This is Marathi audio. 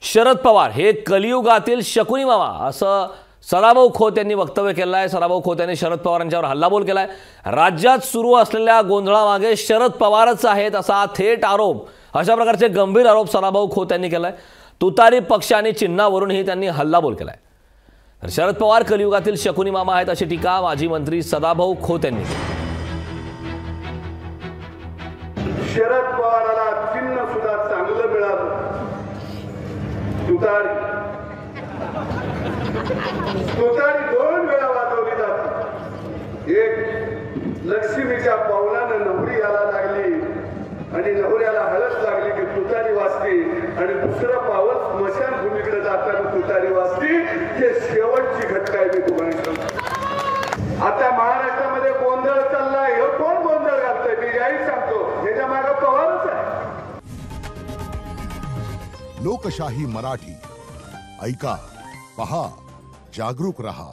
शरद पवार हे कलियुगातील शकुनी मामा असं सदाभाऊ खोत यांनी वक्तव्य केलं आहे। सदाभाऊ खोत यांनी शरद पवार यांच्यावर हल्लाबोल केलाय। राज्यात सुरू असलेल्या गोंधळामागे शरद पवारच आहेत असा थेट आरोप, अशा प्रकारचे गंभीर आरोप सदाभाऊ खोत यांनी केलाय। तुतारी पक्ष आणि चिन्हावरूनही त्यांनी हल्लाबोल केलाय। तर शरद पवार कलियुगातील शकुनी मामा आहेत अशी टीका माजी मंत्री सदाभाऊ खोत यांनी केली। शरद पवाराला चिन्ह सुद्धा चांगलं मिळालं। तुतारी दोन वेळा वाजवली जाते। एक लक्ष्मीच्या पावलानं नवरी याला लागली आणि नवऱ्याला हळद लागली की तुतारी वाजते, आणि दुसरं पाऊल स्मशानभूमीकडे जाताना तुतारी वाजते। हे शेवटची घटना आहे। मी तुम्हाला सांगतो, आता महाराष्ट्रामध्ये गोंधळ चाललाय। हे कोण गोंधळ घालतंय मी याही सांगतो, याच्या मागे पवारच आहे। लोकशाही मराठी ऐका, पहा, जागरूक रहा।